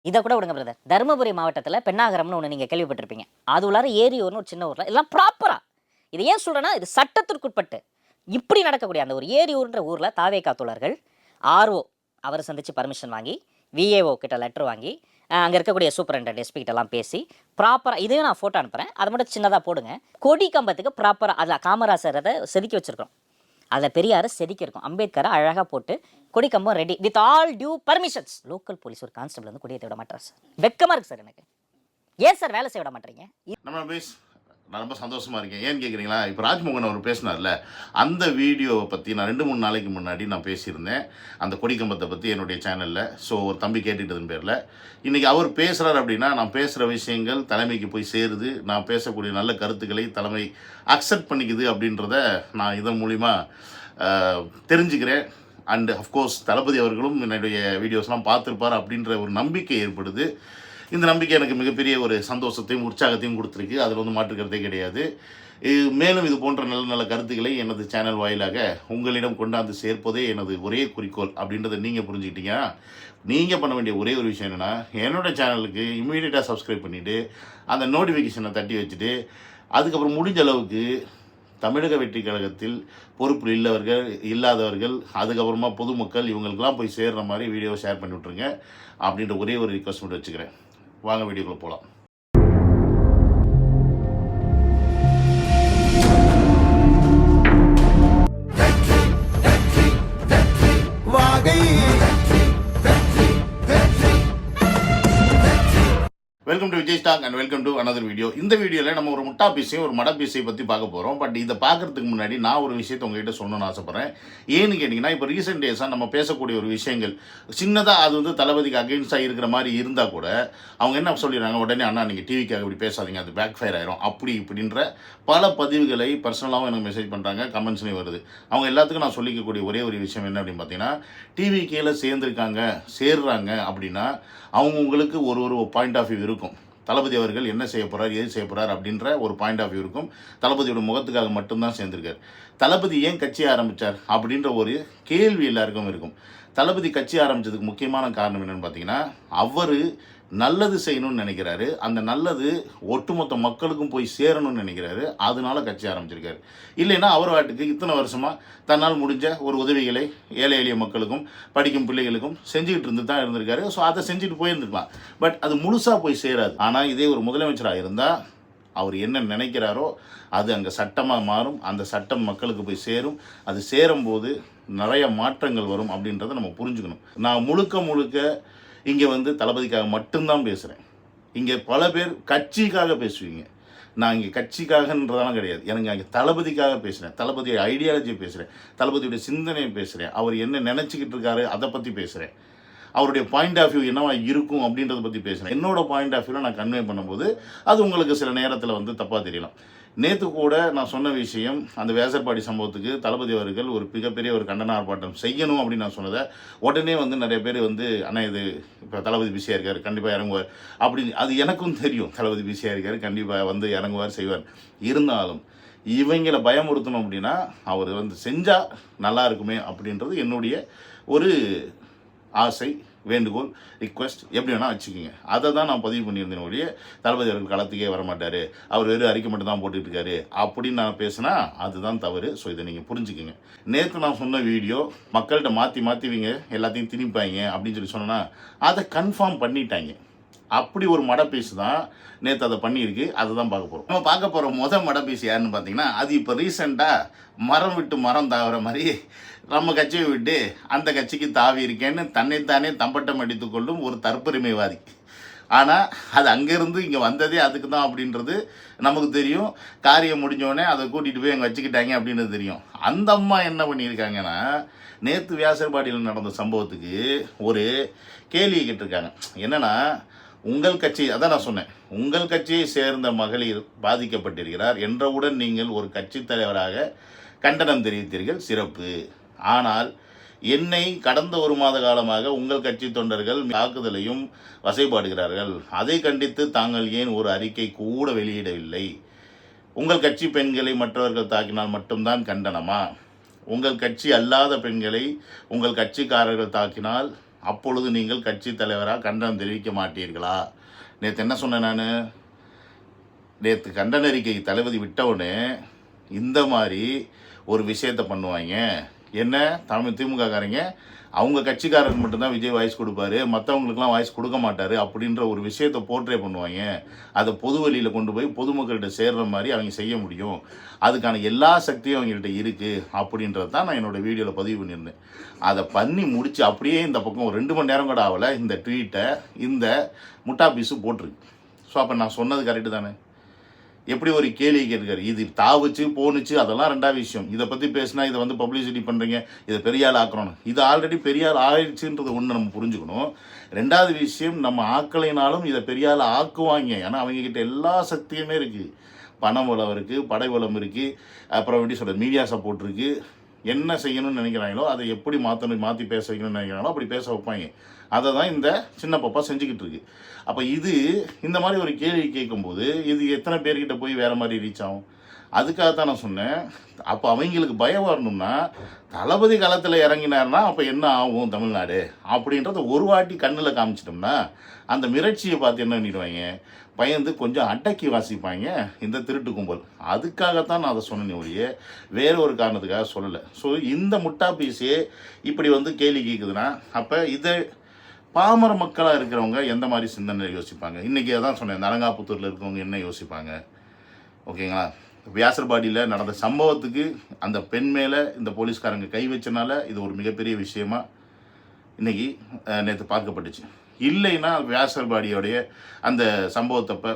இதை கூட விடுங்க பிரதர். தருமபுரி மாவட்டத்தில் பெண்ணாகரம்னு ஒன்று நீங்கள் கேள்விப்பட்டிருப்பீங்க. அது உள்ளார ஏரியூர்னு ஒரு சின்ன ஊரில் எல்லாம் ப்ராப்பராக, இது ஏன் சொல்கிறேன்னா, இது சட்டத்திற்குட்பட்டு இப்படி நடக்கக்கூடிய அந்த ஒரு ஏரியூர்ன்ற ஊரில் தாவேகா தோழர்கள் ஆர்ஓ அவரை சந்தித்து பர்மிஷன் வாங்கி, விஏஓ கிட்ட லெட்டர் வாங்கி, அங்கே இருக்கக்கூடிய சூப்பரண்டன்ட் எஸ்பி கிட்டலாம் பேசி ப்ராப்பராக, இதையும் நான் ஃபோட்டோ அனுப்புகிறேன், அதை மட்டும் சின்னதாக போடுங்க. கொடி கம்பத்துக்கு ப்ராப்பராக அதில் காமராசர் அதை செதுக்கி வச்சுருக்கோம், அதில் பெரியாரை செதுக்கி இருக்கும், அம்பேத்கரை அழகாக போட்டு கொடி கம்பம் ready with all due permissions. Local police ஒரு கான்ஸ்டபிள் வந்து கொடியேற்ற விட மாட்டார் சார். வெக்கமாக இருக்குது சார் எனக்கு. ஏன் சார் வேலை செய்ய விட மாட்டீங்க? நான் ரொம்ப சந்தோஷமாக இருக்கேன். ஏன்னு கேட்குறீங்களா, இப்போ ராஜ்மோகன் அவர் பேசினார்ல, அந்த வீடியோவை பற்றி நான் 2-3 நாளைக்கு முன்னாடி நான் பேசியிருந்தேன், அந்த கொடிக்கம்பத்தை பற்றி என்னுடைய சேனலில். ஸோ ஒரு தம்பி கேட்டுட்டதன் பேரில் இன்றைக்கி அவர் பேசுகிறார் அப்படின்னா, நான் பேசுகிற விஷயங்கள் தலைமைக்கு போய் சேருது, நான் பேசக்கூடிய நல்ல கருத்துக்களை தலைமை அக்செப்ட் பண்ணிக்குது அப்படின்றத நான் இதன் மூலிமா தெரிஞ்சுக்கிறேன். அண்டு அஃப்கோர்ஸ் தளபதி அவர்களும் என்னுடைய வீடியோஸ்லாம் பார்த்துருப்பார் அப்படின்ற ஒரு நம்பிக்கை ஏற்படுது. இந்த நம்பிக்கை எனக்கு மிகப்பெரிய ஒரு சந்தோஷத்தையும் உற்சாகத்தையும் கொடுத்துருக்கு. அதில் வந்து மாற்றுக்கிறதே கிடையாது. மேலும் இது போன்ற நல்ல நல்ல கருத்துக்களை எனது சேனல் வாயிலாக உங்களிடம் கொண்டாந்து சேர்ப்பதே எனது ஒரே குறிக்கோள் அப்படின்றத நீங்கள் புரிஞ்சுக்கிட்டீங்கன்னா, நீங்கள் பண்ண வேண்டிய ஒரே ஒரு விஷயம் என்னென்னா, என்னோடய சேனலுக்கு இம்மீடியட்டாக சப்ஸ்கிரைப் பண்ணிவிட்டு அந்த நோட்டிஃபிகேஷனை தட்டி வச்சுட்டு, அதுக்கப்புறம் முடிஞ்ச அளவுக்கு தமிழக வெற்றி கழகத்தில் பொறுப்பில் இல்லாதவர்கள், அதுக்கப்புறமா பொதுமக்கள், இவங்களுக்கெல்லாம் போய் சேர்கிற மாதிரி வீடியோவை ஷேர் பண்ணி விட்ருங்க அப்படின்ற ஒரே ஒரு ரிக்வஸ்ட் மட்டும் வச்சுக்கிறேன். வாங்க வீடியோக்குள்ளே போகலாம். Welcome to Vijay stock and welcome to another video. இந்த வீடியோவில் நம்ம ஒரு முட்டா பீஸையும் ஒரு மட பீஸையும் பற்றி பார்க்க போகிறோம். பட் இதை பார்க்குறதுக்கு முன்னாடி நான் ஒரு விஷயத்தை உங்ககிட்ட சொல்லணும்னு ஆசைப்பட்றேன். ஏன்னு கேட்டிங்கன்னா, இப்போ ரீசெண்ட் டேஸாக நம்ம பேசக்கூடிய ஒரு விஷயங்கள் சின்னதாக அது வந்து தளபதிக்கு அகெயின்ஸ்டாக இருக்கிற மாதிரி இருந்தால் கூட அவங்க என்ன சொல்லிடுறாங்க, உடனே அண்ணா நீங்கள் டிவிக்காக இப்படி பேசாதீங்க, அது பேக் ஃபயர் ஆயிரும் அப்படி இப்படின்ற பல பதிவுகளை பர்சனலாகவும் எனக்கு மெசேஜ் பண்ணுறாங்க, கமெண்ட்ஸ்லேயும் வருது. அவங்க எல்லாத்துக்கும் நான் சொல்லிக்கக்கூடிய ஒரே ஒரு விஷயம் என்ன அப்படின்னு பார்த்தீங்கன்னா, டிவி கீழே சேர்றாங்க அப்படின்னா அவங்களுக்கு ஒரு பாயிண்ட் ஆஃப் வியூ இருக்கும். தளபதி அவர்கள் என்ன செய்ய போகிறார், ஏது செய்ய போகிறார் அப்படின்ற ஒரு பாயிண்ட் ஆஃப் வியூ இருக்கும். தளபதியோட முகத்துக்காக மட்டும்தான் சேர்ந்திருக்கார். தளபதி ஏன் கட்சி ஆரம்பித்தார் அப்படின்ற ஒரு கேள்வி எல்லாருக்கும் இருக்கும். தளபதி கட்சி ஆரம்பித்ததுக்கு முக்கியமான காரணம் என்னென்னு பார்த்தீங்கன்னா, அவர் நல்லது செய்யணும்னு நினைக்கிறாரு. அந்த நல்லது ஒட்டுமொத்த மக்களுக்கும் போய் சேரணும்னு நினைக்கிறாரு. அதனால கட்சி ஆரம்பிச்சிருக்காரு. இல்லைன்னா அவர் வாட்டுக்கு இத்தனை வருஷமாக தன்னால் முடிஞ்ச ஒரு உதவிகளை ஏழை எளிய மக்களுக்கும் படிக்கும் பிள்ளைகளுக்கும் செஞ்சுக்கிட்டு இருந்து தான் இருந்திருக்காரு. ஸோ அதை செஞ்சுட்டு போயிருந்துருக்கலாம். பட் அது முழுசாக போய் சேராது. ஆனால் இதே ஒரு முதலமைச்சராக இருந்தால் அவர் என்ன நினைக்கிறாரோ அது அங்கே சட்டமாக மாறும். அந்த சட்டம் மக்களுக்கு போய் சேரும். அது சேரும்போது நிறைய மாற்றங்கள் வரும் அப்படின்றத நம்ம புரிஞ்சுக்கணும். நான் முழுக்க இங்கே வந்து தளபதிக்காக மட்டும்தான் பேசுகிறேன். இங்கே பல பேர் கட்சிக்காக பேசுவீங்க. நான் இங்கே கட்சிக்காகன்றதெல்லாம் கிடையாது. எனக்கு அங்கே தளபதிக்காக பேசுகிறேன். தளபதியோட ஐடியாலஜியை பேசுகிறேன். தளபதியோட சிந்தனையை பேசுகிறேன். அவர் என்ன நினச்சிக்கிட்டு இருக்காரு அதை பற்றி பேசுகிறேன். அவருடைய பாயிண்ட் ஆஃப் வியூ என்னவா இருக்கும் அப்படின்றத பற்றி பேசுகிறேன். என்னோடய பாயிண்ட் ஆஃப் வியூவில் நான் கன்வே பண்ணும்போது அது உங்களுக்கு சில நேரத்தில் வந்து தப்பாக தெரியலாம். நேற்று கூட நான் சொன்ன விஷயம், அந்த வேசர்பாடி சம்பவத்துக்கு தளபதி அவர்கள் ஒரு மிகப்பெரிய ஒரு கண்டன ஆர்ப்பாட்டம் செய்யணும் அப்படின்னு நான் சொன்னதை உடனே வந்து நிறைய பேர் வந்து, அண்ணா இது இப்போ தளபதி பிஸியாக இருக்கார், கண்டிப்பாக இறங்குவார் அப்படின்னு. அது எனக்கும் தெரியும், தளபதி பிஸியாக இருக்கார், கண்டிப்பாக வந்து இறங்குவார், செய்வார். இருந்தாலும் இவங்களை பயமுறுத்தணும் அப்படின்னா அவர் வந்து செஞ்சால் நல்லா இருக்குமே அப்படின்றது என்னுடைய ஒரு ஆசை, வேண்டுகோள், ரிக்வெஸ்ட், எப்படி வேணால் வச்சுக்கோங்க. அதை தான் நான் பதிவு பண்ணியிருந்தேன் ஒழிய தளபதி அவர்கள் களத்துக்கே வரமாட்டார், அவர் வெறும் அறிக்கை மட்டும் தான் போட்டுக்கிட்டு இருக்காரு அப்படின்னு நான் பேசினா அதுதான் தவறு. ஸோ இதை நீங்கள் புரிஞ்சுக்கோங்க. நேற்று நான் சொன்ன வீடியோ மக்கள்கிட்ட மாற்றிவிங்க எல்லாத்தையும் திணிப்பாங்க அப்படின்னு சொல்லி சொன்னேன்னா அதை கன்ஃபார்ம் பண்ணிட்டாங்க. அப்படி ஒரு மடப்பீஸ் தான் நேற்று அதை பண்ணியிருக்கு. அதை தான் பார்க்க போகிறோம். நம்ம பார்க்க போகிற மடப்பீஸ் யாருன்னு பார்த்தீங்கன்னா, அது இப்போ ரீசெண்டாக மரம் விட்டு மரம் தாவற மாதிரி நம்ம கட்சியை விட்டு அந்த கட்சிக்கு தாவி இருக்கேன்னு தன்னைத்தானே தம்பட்டம் அடித்துக்கொள்ளும் ஒரு தற்பெருமைவாதி. ஆனால் அது அங்கேருந்து இங்கே வந்ததே அதுக்கு தான் அப்படின்றது நமக்கு தெரியும். காரியம் முடிஞ்சோடனே அதை கூட்டிகிட்டு போய் அங்கே வச்சுக்கிட்டாங்க அப்படின்றது தெரியும். அந்த அம்மா என்ன பண்ணியிருக்காங்கன்னா, நேற்று வியாசர்பாடியில் நடந்த சம்பவத்துக்கு ஒரு கேள்வியை கேட்டிருக்காங்க. என்னென்னா, உங்கள் கட்சி, அதான் நான் சொன்னேன், உங்கள் கட்சியை சேர்ந்த மகளிர் பாதிக்கப்பட்டிருக்கிறார் என்றவுடன் நீங்கள் ஒரு கட்சி தலைவராக கண்டனம் தெரிவித்தீர்கள், சிறப்பு. ஆனால் என்னை கடந்த 1 மாத காலமாக உங்கள் கட்சி தொண்டர்கள் தாக்குதலையும் வசைபாடுகிறார்கள். அதை கண்டித்து தாங்கள் ஏன் ஒரு அறிக்கை கூட வெளியிடவில்லை? உங்கள் கட்சி பெண்களை மற்றவர்கள் தாக்கினால் மட்டும்தான் கண்டனமா? உங்கள் கட்சி அல்லாத பெண்களை உங்கள் கட்சிக்காரர்கள் தாக்கினால் அப்பொழுது நீங்கள் கட்சி தலைவராக கண்டனம் தெரிவிக்க மாட்டீர்களா? நேற்று என்ன சொன்னேன் நான்? நேற்று கண்டன அறிக்கை தளபதி விட்டவுடனே இந்த மாதிரி ஒரு விஷயத்தை பண்ணுவாங்க. என்ன திமுககாரங்க அவங்க கட்சிக்காரருக்கு மட்டும்தான் விஜய் வாய்ஸ் கொடுப்பாரு, மற்றவங்களுக்குலாம் வாய்ஸ் கொடுக்க மாட்டார் அப்படின்ற ஒரு விஷயத்தை போர்ட்ரே பண்ணுவாங்க. அதை பொது வழியில் கொண்டு போய் பொதுமக்கள்கிட்ட சேர்ற மாதிரி அவங்க செய்ய முடியும். அதுக்கான எல்லா சக்தியும் அவங்கள்ட்ட இருக்குது அப்படின்றது தான் நான் என்னோடய வீடியோவில் பதிவு பண்ணியிருந்தேன். அதை பண்ணி முடித்து அப்படியே இந்த பக்கம் ஒரு 2 மணி நேரம் கூட ஆகலை இந்த ட்வீட்டை இந்த முட்டா பீஸு போட்டிருக்கு. ஸோ அப்போ நான் சொன்னது கரெக்டு தானே? எப்படி ஒரு கேள்வி கேட்காரு, இது தாவுச்சு போணுச்சு அதெல்லாம் 2வது விஷயம். இதை பற்றி பேசினா இதை வந்து பப்ளிசிட்டி பண்ணுறீங்க, இதை பெரிய ஆள் ஆக்குறோன்னு. இது ஆல்ரெடி பெரிய ஆள் ஆயிடுச்சுன்றது ஒன்று நம்ம புரிஞ்சுக்கணும். 2வது விஷயம், நம்ம ஆக்கலைனாலும் இதை பெரிய ஆள் ஆக்குவாங்க. ஏன்னா அவங்கக்கிட்ட எல்லா சக்தியுமே இருக்குது. பண பலம் இருக்குது, படை பலம் இருக்குது, அப்புறம் எப்படி சொல்கிறது, மீடியா சப்போர்ட் இருக்குது. என்ன செய்யணும்னு நினைக்கிறாங்களோ அதை எப்படி மாற்றி பேச வைக்கணும்னு நினைக்கிறாங்களோ அப்படி பேச வைப்பாங்க. அதை தான் இந்த சின்ன பாப்பா செஞ்சுக்கிட்டு இருக்கு. அப்போ இது இந்த மாதிரி ஒரு கேள்வி கேட்கும்போது இது எத்தனை பேர்கிட்ட போய் வேறு மாதிரி ரீச் ஆகும்? அதுக்காகத்தான் நான் சொன்னேன். அப்போ அவங்களுக்கு பயம் வரணும்னா தளபதி களத்தில் இறங்கினார்னா அப்போ என்ன ஆகும் தமிழ்நாடு அப்படின்றத ஒரு வாட்டி கண்ணில் காமிச்சிட்டோம்னா அந்த மிரட்சியை பார்த்து என்ன பண்ணிடுவாங்க, பயந்து கொஞ்சம் அடக்கி வாசிப்பாங்க இந்த திருட்டு கும்பல். அதுக்காகத்தான் நான் அதை சொன்னேன் ஒழிய வேறு ஒரு காரணத்துக்காக சொல்லலை. ஸோ இந்த முட்டா பீஸே இப்படி வந்து கேள்வி கேட்குதுன்னா அப்போ இதை பாமர மக்களாக இருக்கிறவங்க எந்த மாதிரி சிந்தனை யோசிப்பாங்க? இன்றைக்கி அதான் சொன்னேன், இந்த அலங்காபுத்தூரில் இருக்கிறவங்க என்ன யோசிப்பாங்க? ஓகேங்களா? வியாசர்பாடியில் நடந்த சம்பவத்துக்கு அந்த பெண் மேலே இந்த போலீஸ்காரங்க கை வச்சனால இது ஒரு மிகப்பெரிய விஷயமா இன்றைக்கி நேற்று பார்க்கப்பட்டுச்சு. இல்லைன்னா வியாசர்பாடியோடைய அந்த சம்பவத்தப்போ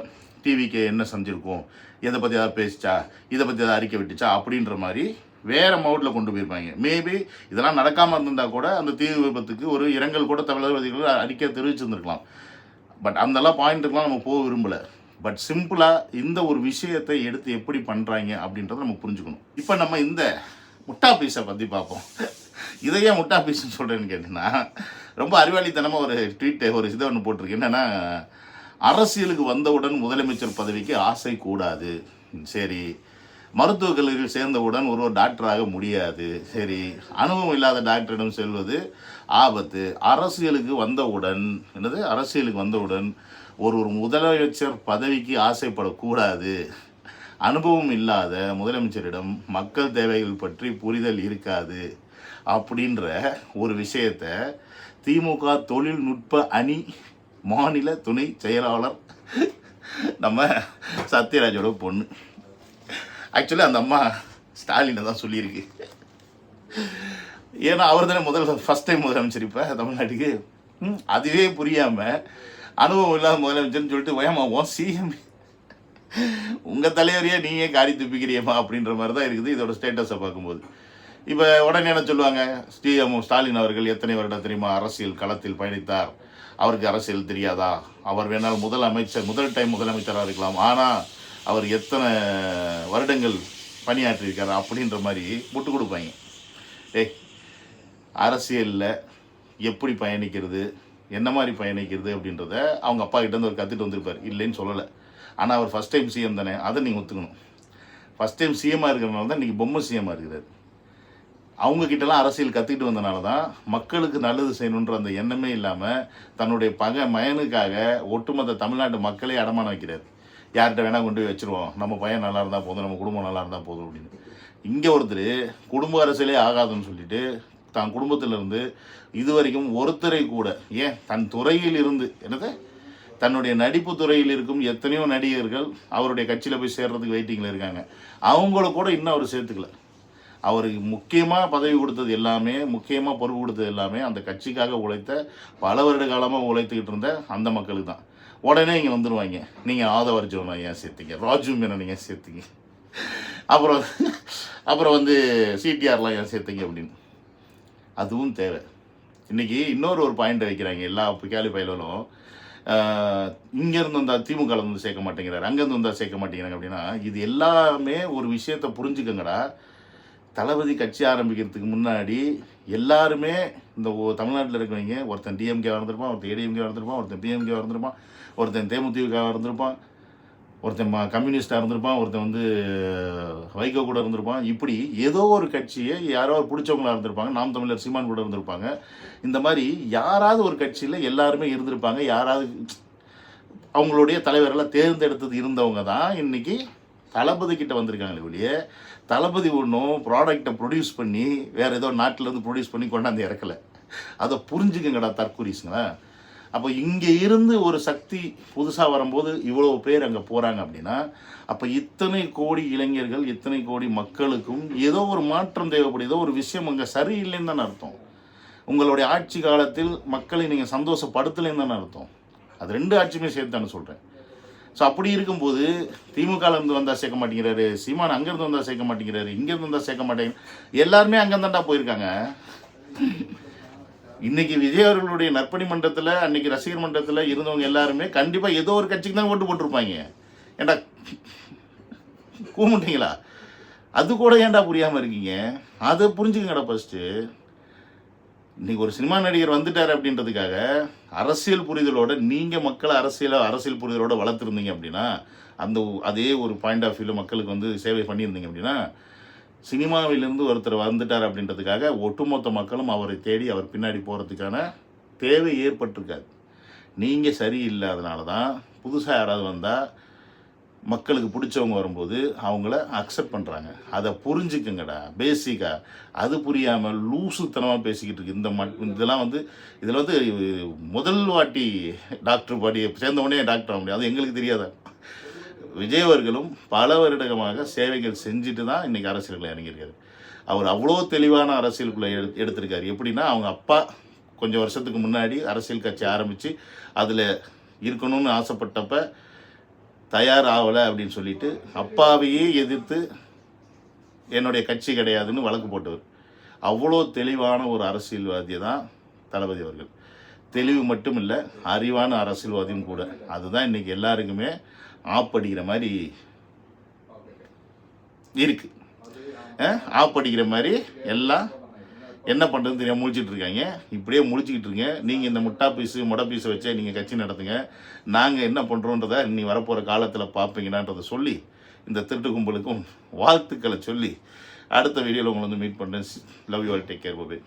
டிவிக்கு என்ன செஞ்சுருக்கும், எதை பற்றி ஏதாவது பேசிச்சா, இதை பற்றி ஏதாவது அறிக்கை விட்டுச்சா அப்படின்ற மாதிரி வேறு மவுட்டில் கொண்டு போயிருப்பாங்க. மேபி இதெல்லாம் நடக்காமல் இருந்திருந்தால் கூட அந்த தீ விபத்துக்கு ஒரு இரங்கல் கூட தளபதிகள் அறிக்கை தெரிவிச்சிருந்துருக்கலாம். பட் அந்தெல்லாம் பாயிண்ட்டுக்கெலாம் நம்ம போக விரும்பலை. பட் சிம்பிளாக இந்த ஒரு விஷயத்தை எடுத்து எப்படி பண்ணுறாங்க அப்படின்றத நம்ம புரிஞ்சுக்கணும். இப்போ நம்ம இந்த முட்டா பீஸை பற்றி பார்ப்போம். இதையே முட்டா பீஸ்ன்னு சொல்கிறேன்னு கேட்டிங்கன்னா, ரொம்ப அறிவாளித்தனமாக ஒரு ட்வீட்டு ஒரு இதை ஒன்று போட்டிருக்கு. என்னென்னா, அரசியலுக்கு வந்தவுடன் முதலமைச்சர் பதவிக்கு ஆசை கூடாது. சரி, மருத்துவக் கல்லூரியில் சேர்ந்தவுடன் ஒரு டாக்டராக முடியாது. சரி, அனுபவம் இல்லாத டாக்டரிடம் செல்வது ஆபத்து. அரசியலுக்கு வந்தவுடன் ஒரு முதலமைச்சர் பதவிக்கு ஆசைப்படக்கூடாது. அனுபவம் இல்லாத முதலமைச்சரிடம் மக்கள் தேவைகள் பற்றி புரிதல் இருக்காது அப்படின்ற ஒரு விஷயத்தை திமுக தொழில்நுட்ப அணி மாநில துணை செயலாளர் நம்ம சத்யராஜோட பொண்ணு, ஆக்சுவலி அந்த அம்மா ஸ்டாலினை தான் சொல்லியிருக்கு. ஏன்னா அவர் தானே ஃபஸ்ட் டைம் முதலமைச்சர் இப்போ தமிழ்நாட்டுக்கு. அதுவே புரியாமல் அனுபவம் இல்லாத முதலமைச்சர்னு சொல்லிட்டு ஓ சிஎம் உங்கள் தலைவரையே நீங்கள் காரி துப்பிக்கிறியம்மா அப்படின்ற மாதிரி தான் இருக்குது இதோட ஸ்டேட்டஸை பார்க்கும்போது. இப்போ உடனே என்ன சொல்லுவாங்க, ஸ்டாலின் அவர்கள் எத்தனை வருடம் தெரியுமா அரசியல் களத்தில் பயணித்தார், அவருக்கு அரசியல் தெரியாதா, அவர் வேணால் முதல் டைம் முதலமைச்சராக இருக்கலாம், ஆனால் அவர் எத்தனை வருடங்கள் பணியாற்றியிருக்காரு அப்படின்ற மாதிரி முட்டு கொடுப்பாங்க. அரசியலில் எப்படி பயணிக்கிறது, என்ன மாதிரி பயணிக்கிறது அப்படின்றத அவங்க அப்பா கிட்டேருந்து அவர் கற்றுட்டு வந்திருப்பார், இல்லைன்னு சொல்லலை. ஆனால் அவர் ஃபஸ்ட் டைம் சிஎம் தானே, அதை நீங்கள் ஒத்துக்கணும். ஃபஸ்ட் டைம் சிஎம்மாக இருக்கிறனால தான் இன்றைக்கி பொம்மை சிஎம்மாக இருக்கிறார். அவங்கக்கிட்டலாம் அரசியல் கற்றுக்கிட்டு வந்தனால தான் மக்களுக்கு நல்லது செய்யணுன்ற அந்த எண்ணமே இல்லாமல் தன்னுடைய மகனுக்காக ஒட்டுமொத்த தமிழ்நாட்டு மக்களே அடமானம் வைக்கிறார். யார்கிட்ட வேணால் கொண்டு போய் வச்சுருவோம், நம்ம பையன் நல்லா இருந்தால் போதும், நம்ம குடும்பம் நல்லா இருந்தால் போதும் அப்படின்னு. இங்கே ஒருத்தர் குடும்ப அரசியலே ஆகாதுன்னு சொல்லிட்டு தான் குடும்பத்திலிருந்து இது வரைக்கும் ஒருத்தரை கூட, ஏன் தன் துறையில் இருந்து தன்னுடைய நடிப்பு துறையில் இருக்கும் எத்தனையோ நடிகர்கள் அவருடைய கட்சியில் போய் சேர்றதுக்கு வெயிட்டிங்கில் இருக்காங்க, அவங்கள கூட இன்னும் அவர் சேர்த்துக்கல. அவருக்கு முக்கியமாக பதவி கொடுத்தது எல்லாமே, முக்கியமாக பொறுப்பு கொடுத்தது எல்லாமே அந்த கட்சிக்காக உழைத்த பல வருட காலமாக உழைத்துக்கிட்டு இருந்த அந்த மக்களுக்கு தான். உடனே இங்கே வந்துடுவாங்க, நீங்கள் ஆதவர்ஜவனை ஏன் சேர்த்திங்க, ராஜு மேனன் ஏன் சேர்த்திங்க, அப்புறம் வந்து சிடிஆர்லாம் ஏன் சேர்த்திங்க அப்படின்னு. அதுவும் தேவை. இன்றைக்கி இன்னொரு பாயிண்ட்டை வைக்கிறாங்க எல்லா கேலி பயிலும். இங்கேருந்து வந்தால் திமுகவில் வந்து சேர்க்க மாட்டேங்கிறார், அங்கேருந்து வந்தால் சேர்க்க மாட்டேங்கிறாங்க அப்படின்னா, இது எல்லாமே ஒரு விஷயத்தை புரிஞ்சுக்கங்கடா. தளபதி கட்சி ஆரம்பிக்கிறதுக்கு முன்னாடி எல்லாருமே இந்த தமிழ்நாட்டில் இருக்கிறவங்க, ஒருத்தன் டிஎம்கே வந்திருப்பான், ஒருத்தன் ஏடிஎம்கே வந்திருப்பான், ஒருத்தன் பிஎம்கே வந்திருப்பான், ஒருத்தன் தேமுதிக வந்திருப்பான், ஒருத்தன் கம்யூனிஸ்டாக இருந்திருப்பான், ஒருத்தன் வந்து வைகோ கூட இருந்திருப்பான். இப்படி ஏதோ ஒரு கட்சியை யாரோ பிடிச்சவங்களா இருந்திருப்பாங்க. நாம் தமிழர் சீமான் கூட இருந்திருப்பாங்க. இந்த மாதிரி யாராவது ஒரு கட்சியில் எல்லாருமே இருந்திருப்பாங்க. யாராவது அவங்களுடைய தலைவரெல்லாம் தேர்ந்தெடுத்தது இருந்தவங்க தான் இன்றைக்கி தளபதி கிட்ட வந்திருக்காங்களே ஒழிய, தளபதி ஒன்றும் ப்ராடக்டை ப்ரொடியூஸ் பண்ணி வேறு ஏதோ நாட்டிலேருந்து ப்ரொடியூஸ் பண்ணி கொண்டாந்து இறக்கலை. அதை புரிஞ்சுக்கங்கடா தற்கூரிஸுங்களா. அப்போ இங்கே இருந்து ஒரு சக்தி புதுசாக வரும்போது இவ்வளோ பேர் அங்கே போகிறாங்க அப்படின்னா, அப்போ இத்தனை கோடி இளைஞர்கள், இத்தனை கோடி மக்களுக்கும் ஏதோ ஒரு மாற்றம் தேவைப்படுது, ஏதோ ஒரு விஷயம் அங்கே சரியில்லைன்னு தானே அர்த்தம். உங்களுடைய ஆட்சி காலத்தில் மக்களை நீங்கள் சந்தோஷப்படுத்தலைன்னு தானே அர்த்தம். அது ரெண்டு ஆட்சியுமே சேர்த்து தானே சொல்கிறேன். ஸோ அப்படி இருக்கும்போது திமுகலேருந்து வந்தால் சேர்க்க மாட்டேங்கிறாரு, சீமான் அங்கேருந்து வந்தால் சேர்க்க மாட்டேங்கிறாரு, இங்கேருந்து வந்தால் சேர்க்க மாட்டேங்க, எல்லாருமே அங்கே தான்டா போயிருக்காங்க. இன்றைக்கி விஜய் அவர்களுடைய நற்பணி மன்றத்தில், அன்றைக்கி ரசிகர் மன்றத்தில் இருந்தவங்க எல்லாருமே கண்டிப்பாக ஏதோ ஒரு கட்சிக்கு தான் ஓட்டு போட்டிருப்பாங்க. ஏன்டா கூமுட்டிங்களா? அது கூட ஏன்டா புரியாமல் இருக்கீங்க? அதை புரிஞ்சுக்கங்கடா ஃபஸ்ட்டு. இன்றைக்கி ஒரு சினிமா நடிகர் வந்துட்டார் அப்படின்றதுக்காக அரசியல் புரிதலோடு நீங்கள் மக்களை அரசியல் புரிதலோடு வளர்த்துருந்தீங்க அப்படின்னா, அதே ஒரு பாயிண்ட் ஆஃப் வியூவில் மக்களுக்கு வந்து சேவை பண்ணியிருந்தீங்க அப்படின்னா, சினிமாவிலிருந்து ஒருத்தர் வந்துட்டார் அப்படின்றதுக்காக ஒட்டுமொத்த மக்களும் அவரை தேடி அவர் பின்னாடி போகிறதுக்கான தேவை ஏற்பட்டிருக்காது. நீங்கள் சரியில்லாதனால தான் புதுசாக யாராவது வந்தால் மக்களுக்கு பிடிச்சவங்க வரும்போது அவங்கள அக்செப்ட் பண்ணுறாங்க. அதை புரிஞ்சுக்குங்கடா பேசிக்காக. அது புரியாமல் லூசுத்தனமாக பேசிக்கிட்டு இருக்கு. இதெல்லாம் வந்து இதில் வந்து முதல் வாட்டி டாக்டர் பாடி சேர்ந்தவொடனே டாக்டர் ஆக முடியாது. அது எங்களுக்கு தெரியாதா? விஜய் அவர்களும் பல வருடமாக சேவைகள் செஞ்சுட்டு தான் இன்றைக்கி அரசியலுக்குள்ளே இறங்கியிருக்காரு. அவர் அவ்வளோ தெளிவான அரசியலுக்குள்ளே எடுத்திருக்காரு. எப்படின்னா, அவங்க அப்பா கொஞ்சம் வருஷத்துக்கு முன்னாடி அரசியல் கட்சி ஆரம்பித்து அதில் இருக்கணும்னு ஆசைப்பட்டப்ப தயார் ஆகலை அப்படின்னு சொல்லிட்டு அப்பாவையே எதிர்த்து என்னுடைய கட்சி கிடையாதுன்னு வழக்கு போட்டவர். அவ்வளோ தெளிவான ஒரு அரசியல்வாதியை தான் தளபதி அவர்கள். தெளிவு மட்டும் இல்லை, அறிவான அரசியல்வாதியும் கூட. அதுதான் இன்றைக்கி எல்லாருக்குமே ஆப்படிக்கிற மாதிரி இருக்குது. ஆப்படிக்கிற மாதிரி எல்லாம் என்ன பண்ணுறதுன்னு தெரியாமல் முழிச்சிட்டு இருக்காங்க. இப்படியே முழிச்சிக்கிட்டு இருங்க. நீங்கள் இந்த முட்டை பீஸை வச்சே நீங்கள் கட்சி நடத்துங்க. நாங்கள் என்ன பண்ணுறோன்றதை நீ வரப்போகிற காலத்தில் பார்ப்பீங்கன்னான்றதை சொல்லி, இந்த திருட்டு கும்பலுக்கும் வாழ்த்துக்களை சொல்லி அடுத்த வீடியோவில் உங்களை வந்து மீட் பண்ணுறேன். Love you all, take care, by.